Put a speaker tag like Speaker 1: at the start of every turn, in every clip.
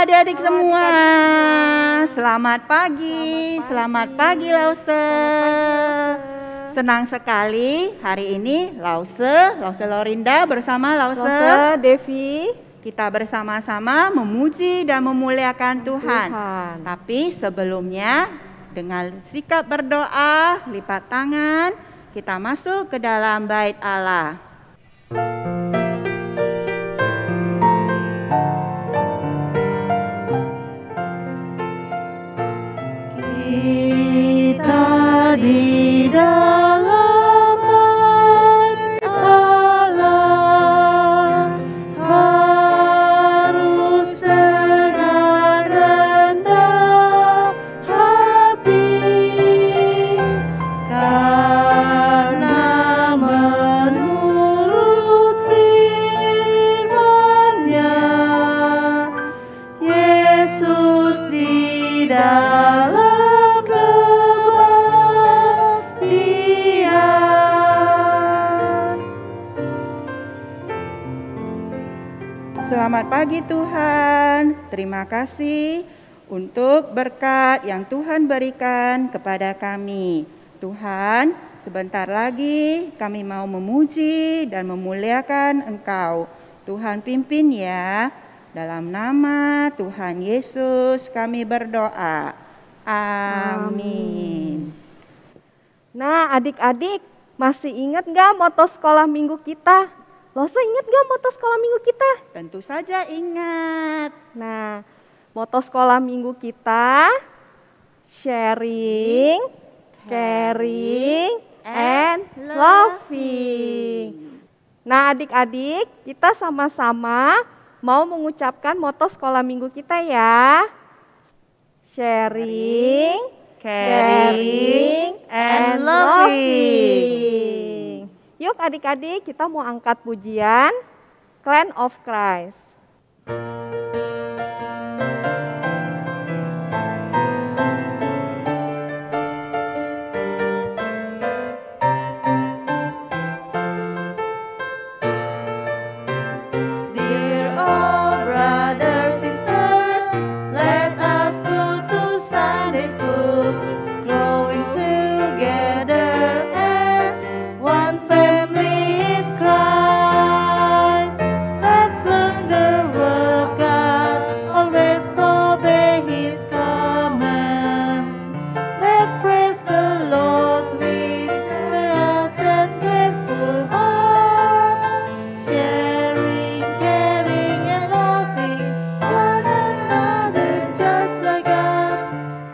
Speaker 1: adik-adik semua. Selamat pagi Lause. Senang sekali hari ini Lause Lorinda bersama Lause
Speaker 2: Devi.
Speaker 1: Kita bersama-sama memuji dan memuliakan Tuhan. Tapi sebelumnya dengan sikap berdoa, lipat tangan, kita masuk ke dalam bait Allah.
Speaker 2: Kita di dalam bait Allah harus dengan rendah hati, karena menurut firman-Nya Yesus di dalam
Speaker 1: Selamat pagi Tuhan, terima kasih untuk berkat yang Tuhan berikan kepada kami. Tuhan, sebentar lagi kami mau memuji dan memuliakan Engkau. Tuhan pimpin ya, dalam nama Tuhan Yesus kami berdoa. Amin.
Speaker 2: Nah adik-adik, masih ingat gak moto sekolah minggu kita? Lose ingat gak moto sekolah minggu kita?
Speaker 1: Tentu saja ingat.
Speaker 2: Nah, moto sekolah minggu kita sharing, caring, and loving. Nah adik-adik, kita sama-sama mau mengucapkan moto sekolah minggu kita ya. Sharing, caring, and loving. Yuk adik-adik, kita mau angkat pujian Clan of Christ.
Speaker 3: Dear all brothers, sisters, let us go to Sunday school, growing together as one family in Christ. Let's learn the word of God, always obey His commands. Let's praise the Lord with joyous and grateful heart, sharing, caring, and loving one another just like God,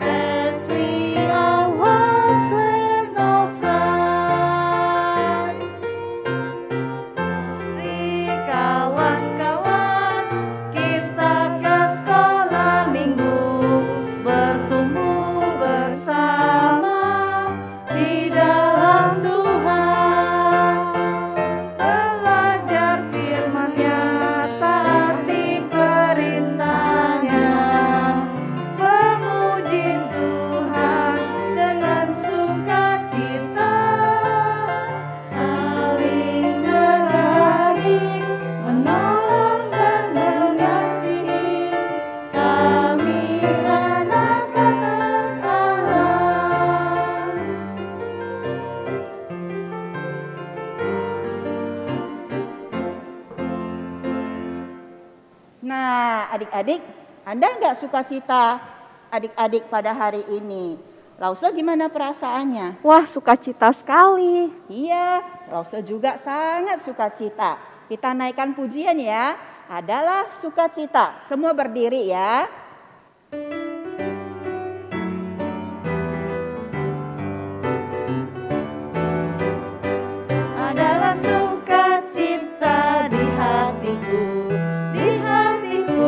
Speaker 3: as we are one clan of Christ. Mari kawan-kawan, kita ke sekolah minggu, bertumbuh bersama di dalam Tuhan. Belajar firman-Nya, taati perintah-Nya, memuji Tuhan dengan sukacita, saling berbagi, menolong dan mengasihi. Kami anak-anak Allah.
Speaker 1: Nah, adik-adik, Anda nggak sukacita adik-adik pada hari ini? Lause gimana perasaannya?
Speaker 2: Wah, sukacita sekali.
Speaker 1: Iya, Lause juga sangat sukacita. Kita naikkan pujian ya. Adalah sukacita. Semua berdiri ya.
Speaker 3: Adalah sukacita di hatiku, di hatiku,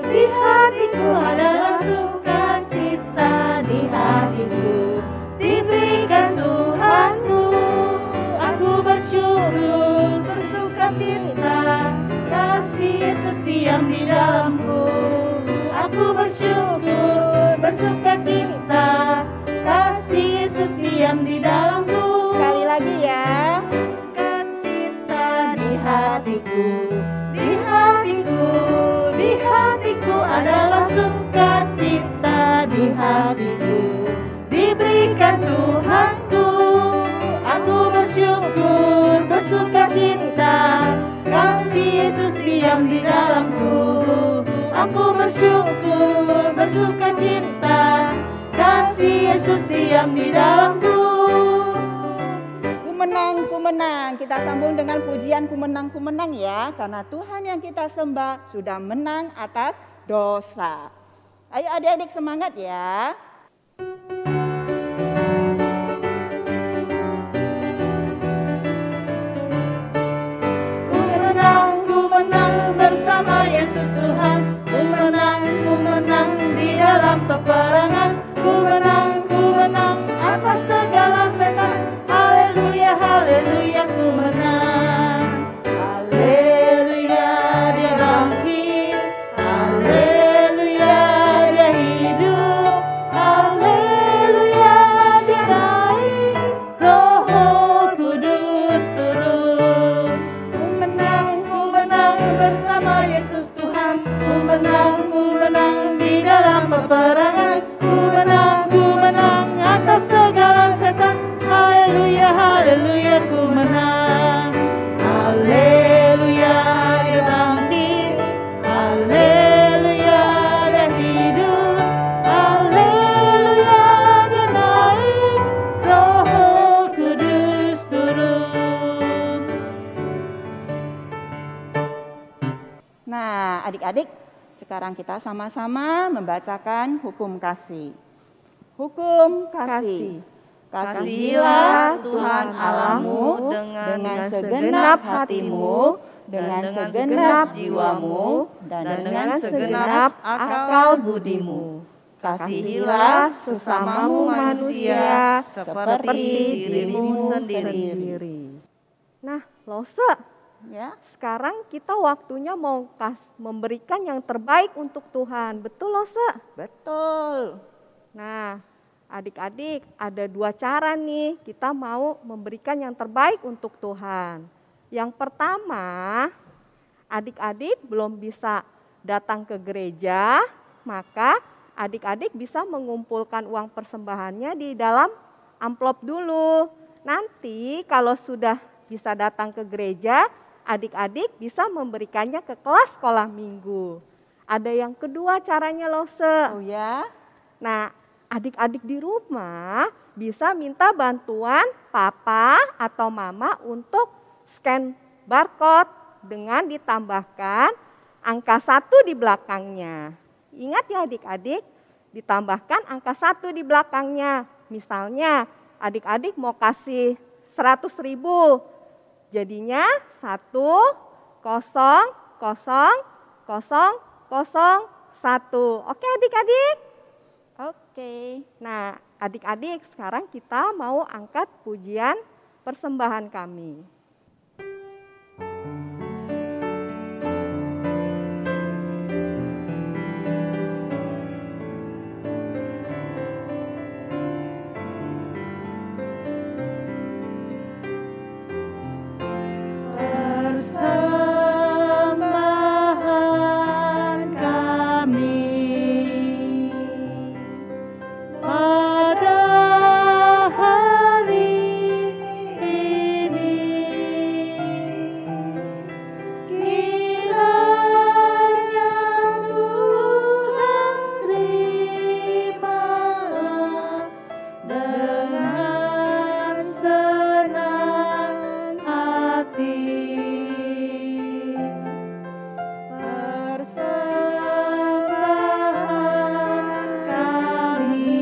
Speaker 3: di hatiku adalah sukacita di hatiku, diberikan Tuhanku. Aku bersyukur, bersukacita, kasih Yesus diam di dalamku. Aku bersyukur, bersukacita, kasih Yesus diam di dalamku.
Speaker 1: Sekali lagi ya.
Speaker 3: Sukacita di hatiku, di hatiku, di hatiku adalah diam di dalamku. Aku bersyukur, bersuka cita, kasih Yesus diam di dalamku.
Speaker 1: Ku menang. Kita sambung dengan pujian ku menang ya. Karena Tuhan yang kita sembah sudah menang atas dosa. Ayo adik-adik semangat ya.
Speaker 3: Ku menang bersama Yesus Tuhan. Ku menang di dalam peperangan. Ku menang atas segala setan. Haleluya, haleluya, ku menang. Haleluya, dia bangkit. Haleluya, dia hidup. Haleluya, dia naik. Roh Kudus turun. Ku menang bersama Yesus Tuhan. Ku menang di dalam peperangan. Ku menang atas segala setan. Haleluya, haleluya, ku menang. Haleluya, dia bangkit. Haleluya, dia hidup. Haleluya, dia naik. Roh Kudus turun.
Speaker 1: Nah, adik-adik, sekarang kita sama-sama membacakan hukum kasih. Hukum kasih.
Speaker 3: Kasihilah Tuhan Allahmu dengan segenap hatimu, dengan segenap jiwamu, dan dengan segenap akal budimu. Kasihilah sesamamu manusia seperti dirimu sendiri.
Speaker 2: Nah, Lose,
Speaker 1: Ya,
Speaker 2: sekarang kita waktunya mau memberikan yang terbaik untuk Tuhan. Betul, Lose?
Speaker 1: betul.
Speaker 2: Nah, adik-adik, ada dua cara nih kita mau memberikan yang terbaik untuk Tuhan. Yang pertama, adik-adik belum bisa datang ke gereja, maka adik-adik bisa mengumpulkan uang persembahannya di dalam amplop dulu. Nanti kalau sudah bisa datang ke gereja, adik-adik bisa memberikannya ke kelas sekolah minggu. Ada yang kedua caranya, Lose.
Speaker 1: Oh ya,
Speaker 2: Nah, adik-adik di rumah bisa minta bantuan papa atau mama untuk scan barcode dengan ditambahkan angka 1 di belakangnya. Ingat ya adik-adik, ditambahkan angka 1 di belakangnya. Misalnya adik-adik mau kasih 100.000, jadinya 100,001. Oke adik-adik?
Speaker 1: oke.
Speaker 2: Nah, adik-adik, sekarang kita mau angkat pujian persembahan kami.
Speaker 3: Persembahan kami pada hari ini, kiranya Tuhan terimalah dengan senang hati. Persembahan kami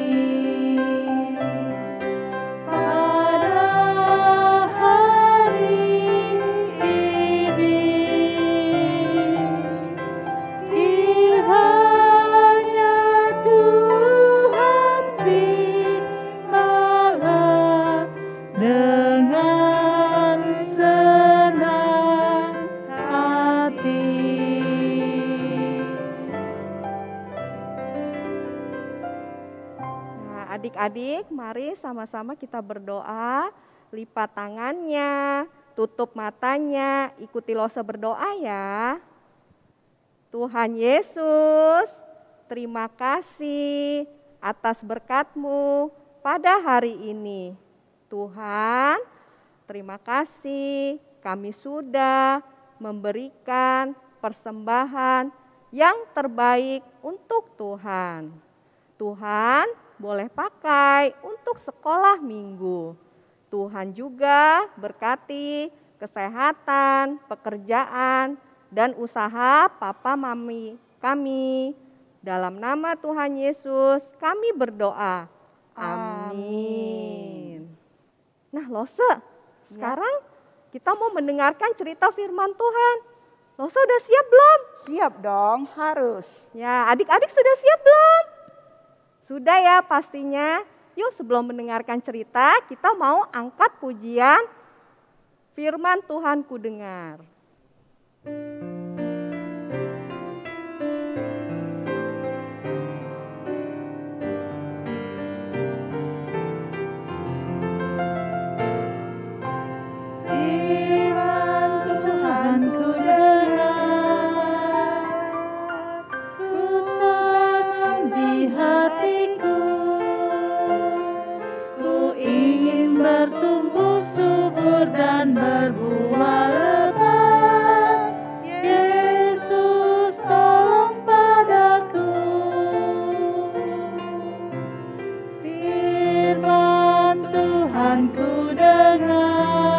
Speaker 3: pada hari ini, kiranya Tuhan terimalah dengan senang hati.
Speaker 2: Nah, adik-adik, mari sama-sama kita berdoa, lipat tangannya, tutup matanya, ikuti Lose berdoa ya. Tuhan Yesus, terima kasih atas berkat-Mu pada hari ini. Tuhan, terima kasih kami sudah memberikan persembahan yang terbaik untuk Tuhan. Tuhan boleh pakai untuk sekolah minggu. Tuhan juga berkati kesehatan, pekerjaan, dan usaha papa mami kami. Dalam nama Tuhan Yesus kami berdoa. Amin. Nah, Lose, sekarang kita mau mendengarkan cerita firman Tuhan. Lose udah siap belum?
Speaker 1: Siap dong, harus.
Speaker 2: Ya, adik-adik sudah siap belum? Sudah ya pastinya. Yuk sebelum mendengarkan cerita, kita mau angkat pujian firman Tuhan ku dengar.
Speaker 3: Bertumbuh subur dan berbuah lebat. Yesus tolong padaku. Firman Tuhan ku dengar,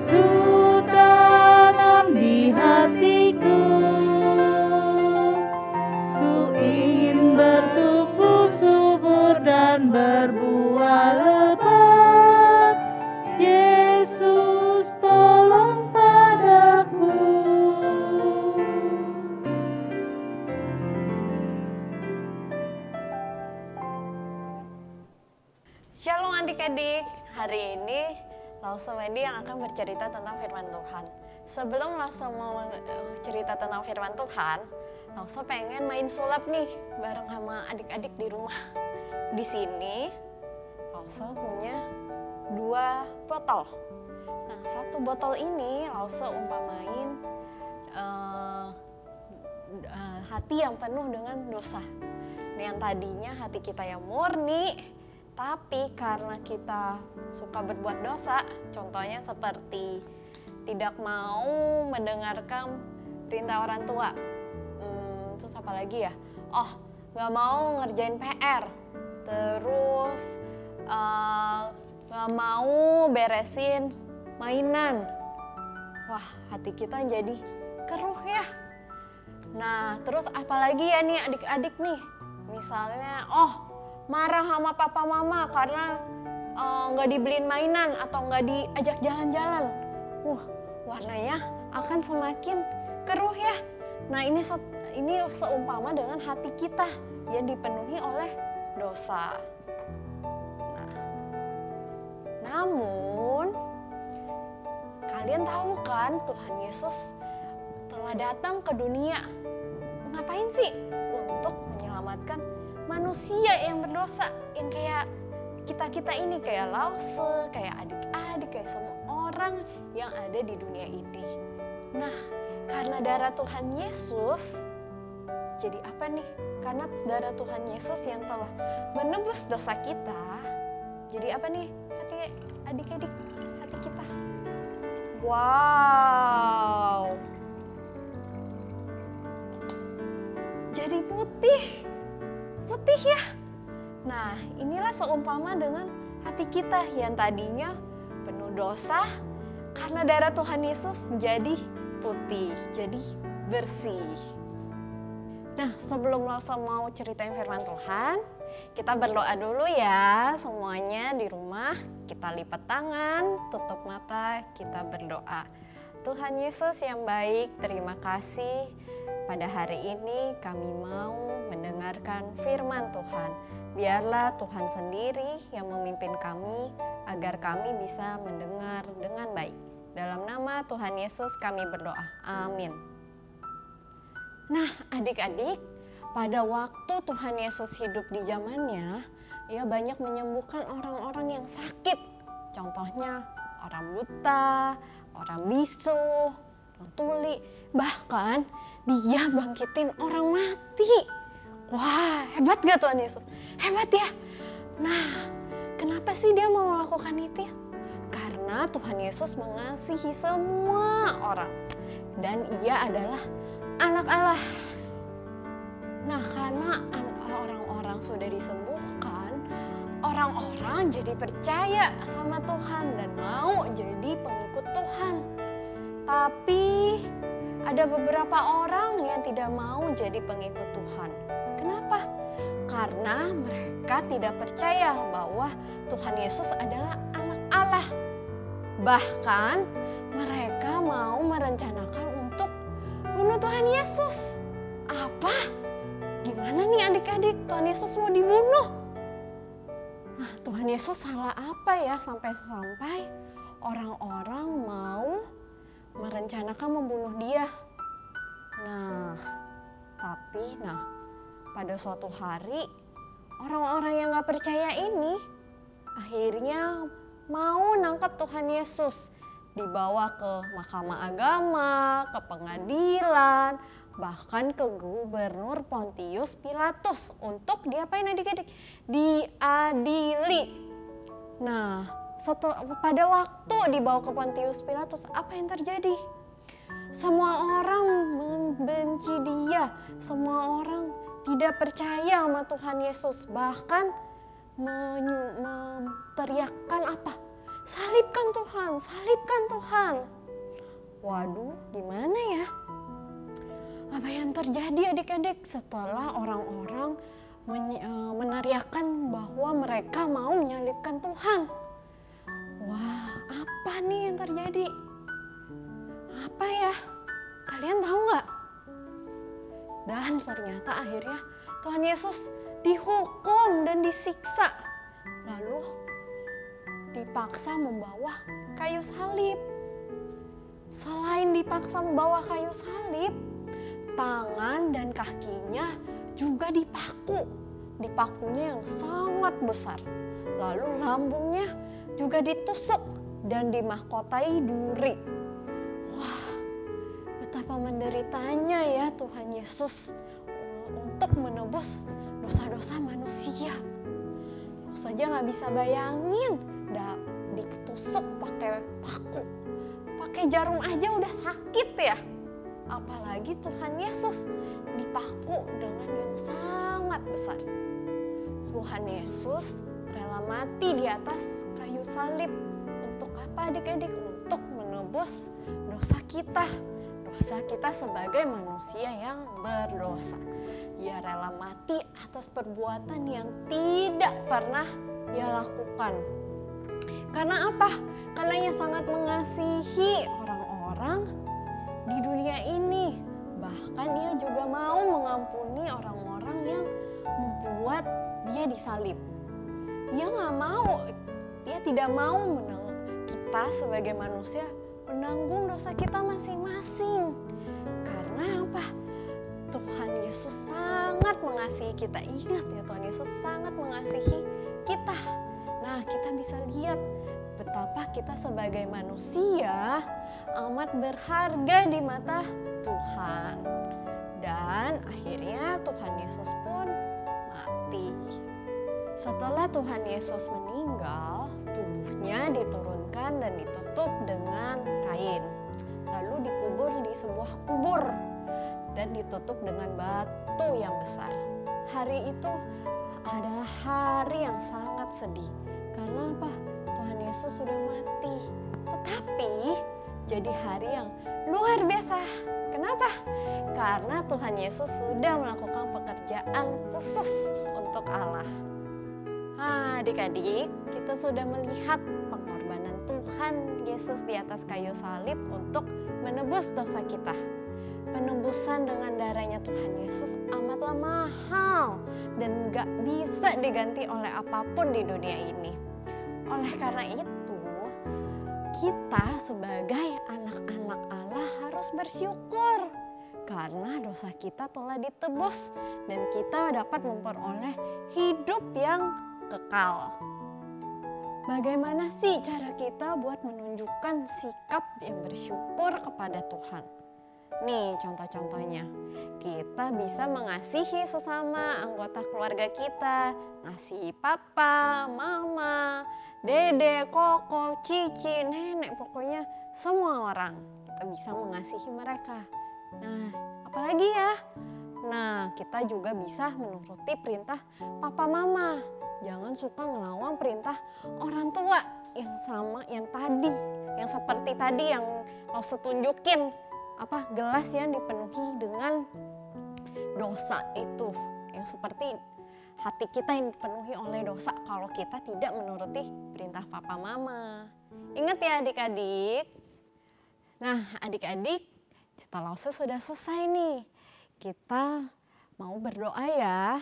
Speaker 3: ku tanam di hatiku. Ku ingin bertumbuh subur dan berbuah lebat. Yesus tolong padaku.
Speaker 4: Shalom adik-adik, hari ini Lause Wendy yang akan bercerita tentang firman Tuhan. Sebelum Lause mau cerita tentang firman Tuhan, Lause pengen main sulap nih bareng sama adik-adik di rumah. Di sini Lause punya 2 botol. Nah, 1 botol ini Lause umpamain hati yang penuh dengan dosa. Yang tadinya hati kita yang murni, tapi karena kita suka berbuat dosa, contohnya seperti tidak mau mendengarkan perintah orang tua. Terus apa lagi ya? Oh, gak mau ngerjain PR. Terus gak mau beresin mainan. Wah, hati kita jadi keruh ya. Nah, terus apalagi ya nih adik-adik nih. Misalnya, marah sama papa mama karena gak dibeliin mainan atau gak diajak jalan-jalan. Warnanya akan semakin keruh ya. Nah, ini seumpama dengan hati kita yang dipenuhi oleh dosa. Namun, kalian tahu kan Tuhan Yesus telah datang ke dunia. Ngapain sih? Untuk menyelamatkan manusia yang berdosa, yang kayak kita-kita ini, kayak Lause, kayak adik-adik, kayak semua orang yang ada di dunia ini. Nah, karena darah Tuhan Yesus, jadi apa nih? Karena darah Tuhan Yesus yang telah menebus dosa kita, jadi apa nih hati adik-adik, hati kita? Wow, jadi putih ya. Nah, inilah seumpama dengan hati kita yang tadinya penuh dosa, karena darah Tuhan Yesus jadi putih, jadi bersih. Nah, sebelum Lause mau ceritain firman Tuhan, kita berdoa dulu ya semuanya di rumah. Kita lipat tangan, tutup mata, kita berdoa. Tuhan Yesus yang baik, terima kasih. Pada hari ini kami mau mendengarkan firman Tuhan. Biarlah Tuhan sendiri yang memimpin kami agar kami bisa mendengar dengan baik. Dalam nama Tuhan Yesus kami berdoa. Amin. Nah, adik-adik, pada waktu Tuhan Yesus hidup di zamannya, ia banyak menyembuhkan orang-orang yang sakit. Contohnya orang buta, orang bisu, orang tuli, bahkan dia bangkitin orang mati. Wah, hebat gak Tuhan Yesus? Hebat ya? Nah, kenapa sih dia mau melakukan itu? Karena Tuhan Yesus mengasihi semua orang. dan ia adalah anak Allah. Nah, karena orang-orang sudah disembuhkan, orang-orang jadi percaya sama Tuhan dan mau jadi pengikut Tuhan. Tapi ada beberapa orang yang tidak mau jadi pengikut Tuhan. Kenapa? Karena mereka tidak percaya bahwa Tuhan Yesus adalah anak Allah. Bahkan mereka mau merencanakan untuk bunuh Tuhan Yesus. Apa? Gimana nih adik-adik, Tuhan Yesus mau dibunuh? Nah, Tuhan Yesus salah apa ya sampai-sampai orang-orang mau merencanakan membunuh dia? Tapi pada suatu hari orang-orang yang gak percaya ini akhirnya mau nangkap Tuhan Yesus, dibawa ke mahkamah agama, ke pengadilan, bahkan ke gubernur Pontius Pilatus untuk diapain adik-adik? Diadili. Nah, pada waktu dibawa ke Pontius Pilatus, apa yang terjadi? Semua orang membenci dia, semua orang tidak percaya sama Tuhan Yesus, bahkan menteriakkan apa? Salibkan Tuhan, salibkan Tuhan. Waduh, gimana ya? Apa yang terjadi adik-adik setelah orang-orang meneriakkan bahwa mereka mau menyalibkan Tuhan? Wah, apa nih yang terjadi? Apa ya? Kalian tahu nggak? Dan ternyata akhirnya Tuhan Yesus dihukum dan disiksa. Lalu dipaksa membawa kayu salib. Selain dipaksa membawa kayu salib, tangan dan kakinya juga dipaku. Dipakunya yang sangat besar. Lalu lambungnya juga ditusuk dan dimahkotai duri. Wah, betapa menderitanya ya Tuhan Yesus untuk menebus dosa-dosa manusia. Lu saja gak bisa bayangin, ditusuk pakai paku, pakai jarum aja udah sakit ya. Apalagi Tuhan Yesus dipaku dengan yang sangat besar. Tuhan Yesus rela mati di atas kayu salib. Untuk apa adik-adik? Untuk menebus dosa kita sebagai manusia yang berdosa. Dia rela mati atas perbuatan yang tidak pernah dia lakukan. Karena apa? Karena ia sangat mengasihi orang-orang di dunia ini. Bahkan ia juga mau mengampuni orang-orang yang membuat dia disalib. Dia tidak mau kita sebagai manusia menanggung dosa kita masing-masing. Karena apa? Tuhan Yesus sangat mengasihi kita. Ingat ya, Tuhan Yesus sangat mengasihi kita. Nah, kita bisa lihat betapa kita sebagai manusia amat berharga di mata Tuhan. Dan akhirnya Tuhan Yesus pun mati. Setelah Tuhan Yesus meninggal, tubuhnya diturunkan dan ditutup dengan kain. Lalu dikubur di sebuah kubur dan ditutup dengan batu yang besar. Hari itu adalah hari yang sangat sedih. Karena apa? Tuhan Yesus sudah mati. Tetapi jadi hari yang luar biasa. Kenapa? Karena Tuhan Yesus sudah melakukan pekerjaan khusus untuk Allah. Adik-adik, kita sudah melihat pengorbanan Tuhan Yesus di atas kayu salib untuk menebus dosa kita. Penebusan dengan darahnya Tuhan Yesus amatlah mahal dan gak bisa diganti oleh apapun di dunia ini. Oleh karena itu, kita sebagai anak-anak Allah harus bersyukur karena dosa kita telah ditebus dan kita dapat memperoleh hidup yang kekal. Bagaimana sih cara kita buat menunjukkan sikap yang bersyukur kepada Tuhan? Nih contoh-contohnya, kita bisa mengasihi sesama anggota keluarga kita, ngasihi papa, mama, dede, koko, cici, nenek, pokoknya semua orang. kita bisa mengasihi mereka. Nah, apalagi ya? Nah, kita juga bisa menuruti perintah papa mama. Jangan suka ngelawan perintah orang tua yang sama yang tadi, yang seperti tadi yang Lause tunjukin gelas yang dipenuhi dengan dosa itu, yang seperti hati kita yang dipenuhi oleh dosa kalau kita tidak menuruti perintah papa mama. Ingat ya adik-adik. Nah, adik-adik, cerita Lause sudah selesai nih. Kita mau berdoa ya.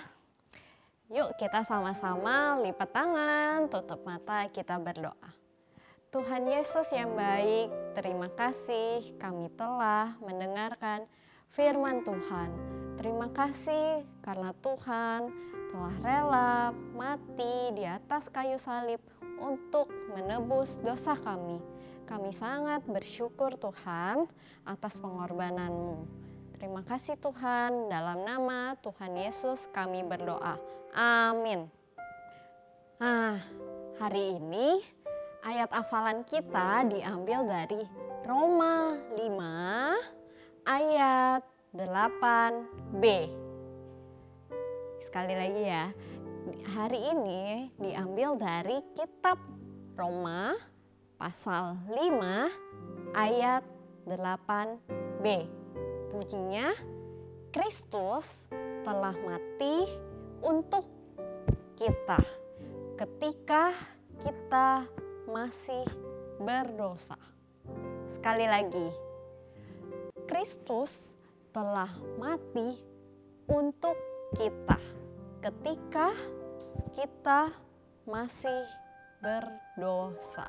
Speaker 4: Yuk kita sama-sama lipat tangan, tutup mata, kita berdoa. Tuhan Yesus yang baik, terima kasih kami telah mendengarkan firman Tuhan. Terima kasih karena Tuhan telah rela mati di atas kayu salib untuk menebus dosa kami. Kami sangat bersyukur Tuhan atas pengorbanan-Mu. Terima kasih Tuhan, dalam nama Tuhan Yesus kami berdoa. Amin. Nah, hari ini ayat hafalan kita diambil dari Roma 5 ayat 8b. Sekali lagi ya, hari ini diambil dari kitab Roma pasal 5 ayat 8b. Bunyinya, Kristus telah mati untuk kita ketika kita masih berdosa. Sekali lagi, Kristus telah mati untuk kita ketika kita masih berdosa.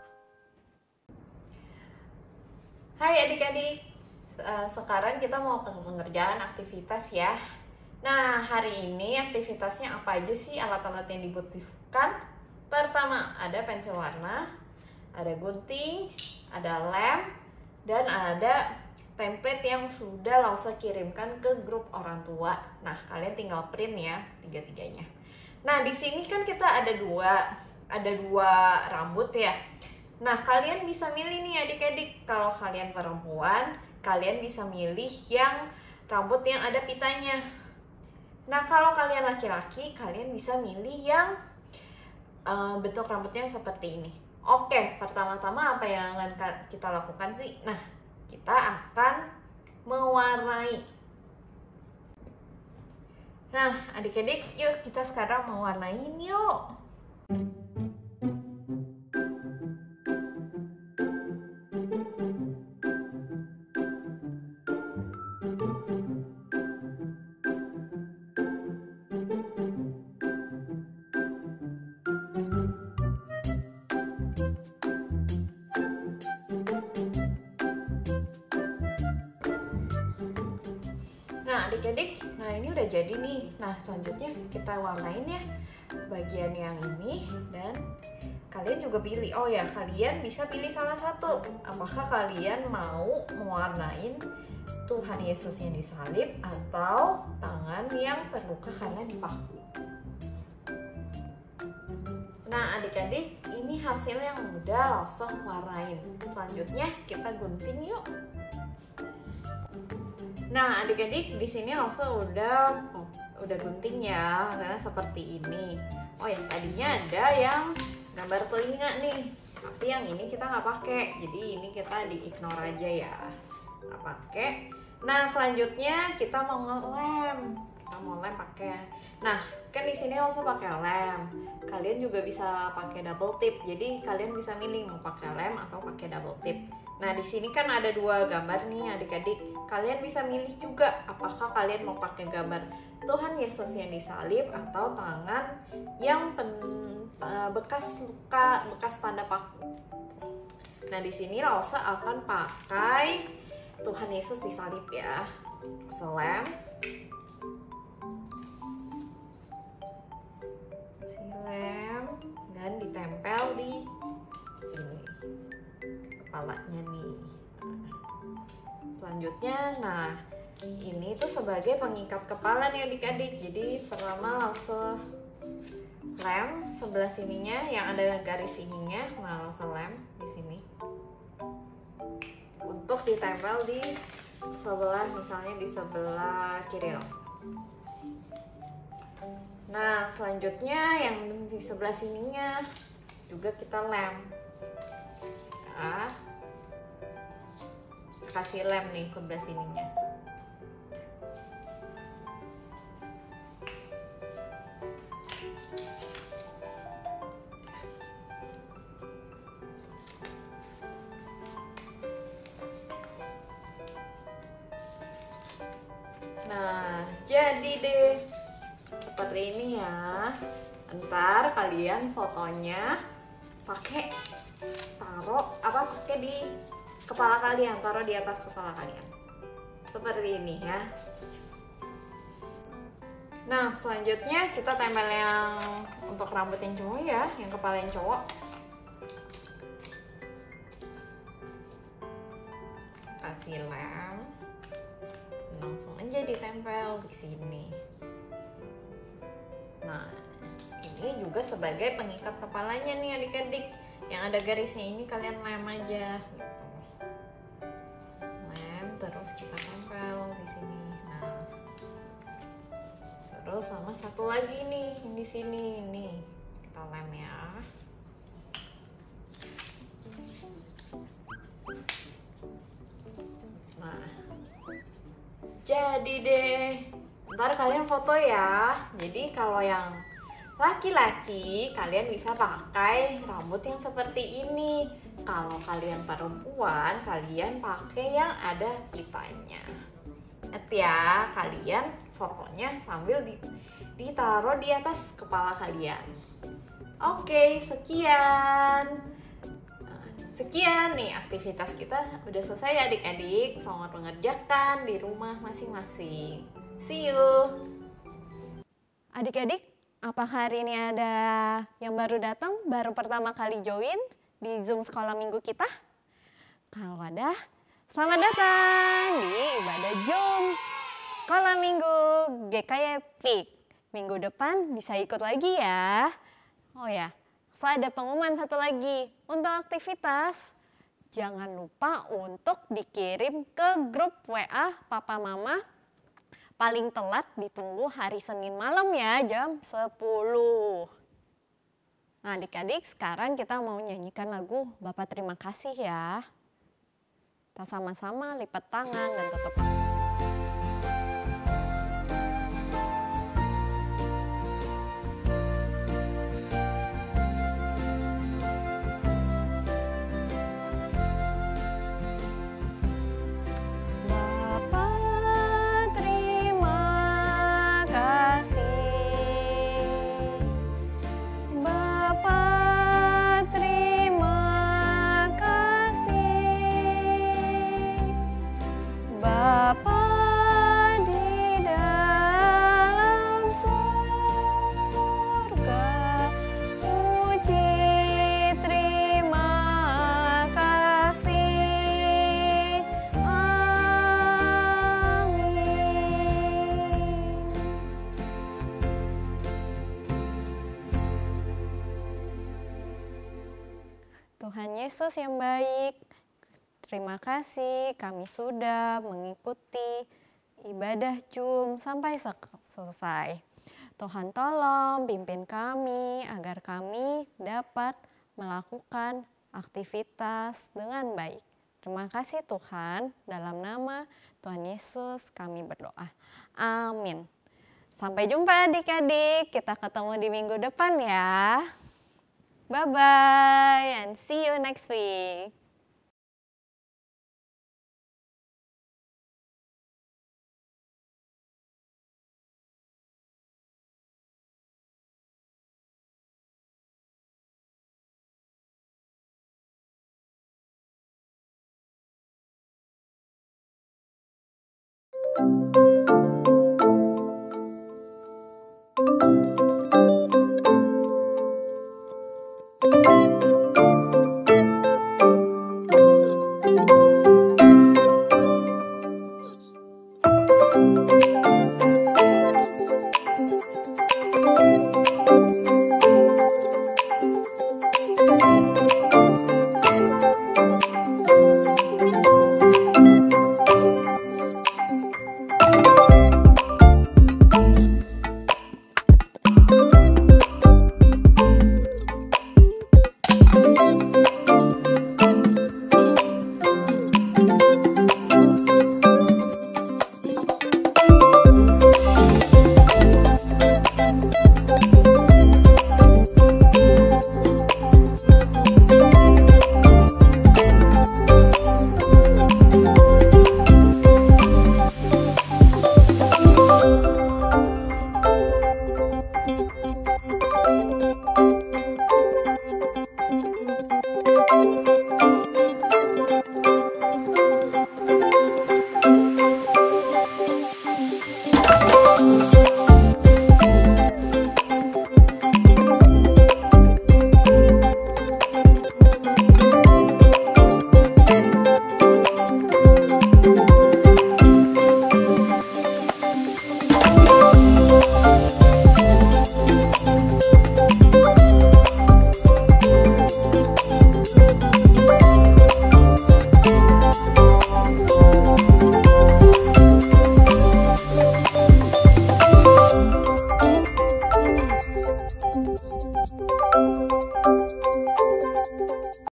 Speaker 5: Hai adik-adik, sekarang kita mau mengerjakan aktivitas ya. Nah, hari ini aktivitasnya apa aja sih alat-alat yang dibutuhkan? Pertama, ada pensil warna, ada gunting, ada lem, dan ada template yang sudah Lause kirimkan ke grup orang tua. Nah, kalian tinggal print ya tiga-tiganya. Nah, di sini kan kita ada dua rambut ya. Nah, kalian bisa milih nih adik-adik. Kalau kalian perempuan, kalian bisa milih yang rambut yang ada pitanya. Nah, kalau kalian laki-laki, kalian bisa milih yang bentuk rambutnya seperti ini. Oke, pertama-tama apa yang akan kita lakukan sih? Nah, kita akan mewarnai. Nah, adik-adik, yuk kita sekarang mewarnain yuk. Nah adik-adik, nah ini udah jadi nih. Nah selanjutnya kita warnain ya bagian yang ini. Dan kalian juga pilih, oh ya kalian bisa pilih salah satu. Apakah kalian mau mewarnain Tuhan Yesus yang disalib atau tangan yang terluka karena dipaku. Nah adik-adik, ini hasil yang udah langsung warnain. Selanjutnya kita gunting yuk. Nah adik-adik, di sini langsung udah gunting ya, hasilnya seperti ini. Oh ya, tadinya ada yang gambar telinga nih, tapi yang ini kita nggak pakai, jadi ini kita di-ignore aja ya, nggak pakai. Nah selanjutnya kita mau ngelem, pakai. Nah kan di sini langsung pakai lem. Kalian juga bisa pakai double tip, jadi kalian bisa milih mau pakai lem atau pakai double tip. Nah di sini kan ada dua gambar nih adik-adik. Kalian bisa milih juga apakah kalian mau pakai gambar Tuhan Yesus yang disalib atau tangan yang bekas luka, bekas tanda paku. Nah di sini Lause akan pakai Tuhan Yesus disalib ya. Lem, dan ditempel di sini kepalanya nih. Selanjutnya, nah ini tuh sebagai pengikat kepala nih adik-adik. Jadi pertama Lause lem sebelah sininya yang ada garis ininya, nah Lause lem di sini. untuk ditempel di sebelah, misalnya di sebelah kiri Rosa. Nah, selanjutnya yang di sebelah sininya juga kita lem. Nah, kasih lem nih sebelah sininya. Nah, jadi deh seperti ini ya. Ntar kalian fotonya pakai pakai di kepala kalian, taruh di atas kepala kalian. Seperti ini ya. Nah, selanjutnya kita tempel yang untuk rambut yang cowok ya, yang kepala yang cowok. Kasih lem. Langsung aja ditempel di sini. Nah, ini juga sebagai pengikat kepalanya nih adik-adik. Yang ada garisnya ini kalian lem aja gitu. Lem terus kita tempel di sini. Nah, terus sama satu lagi nih di sini nih kita lem ya. Nah, jadi deh, ntar kalian foto ya. Jadi kalau yang laki-laki kalian bisa pakai rambut yang seperti ini. Kalau kalian perempuan kalian pakai yang ada pitanya. Ingat ya, kalian fotonya sambil ditaruh di atas kepala kalian. Oke, sekian nih aktivitas kita udah selesai adik-adik. Selamat mengerjakan di rumah masing-masing. See you.
Speaker 4: Adik-adik, apakah hari ini ada yang baru datang, baru pertama kali join di Zoom sekolah minggu kita? Kalau ada, selamat datang di ibadah Zoom sekolah minggu GKY Peak. Minggu depan bisa ikut lagi ya. Oh ya, saya ada pengumuman satu lagi untuk aktivitas. Jangan lupa untuk dikirim ke grup WA Papa Mama. Paling telat ditunggu hari Senin malam ya, jam 10. Nah adik-adik, sekarang kita mau nyanyikan lagu Bapak Terima Kasih ya. Kita sama-sama lipat tangan dan tutup mata. Tuhan Yesus yang baik, terima kasih kami sudah mengikuti ibadah Zoom sampai selesai. Tuhan tolong pimpin kami agar kami dapat melakukan aktivitas dengan baik. Terima kasih Tuhan, dalam nama Tuhan Yesus kami berdoa. Amin. Sampai jumpa adik-adik, kita ketemu di minggu depan ya. Bye-bye and see you next week.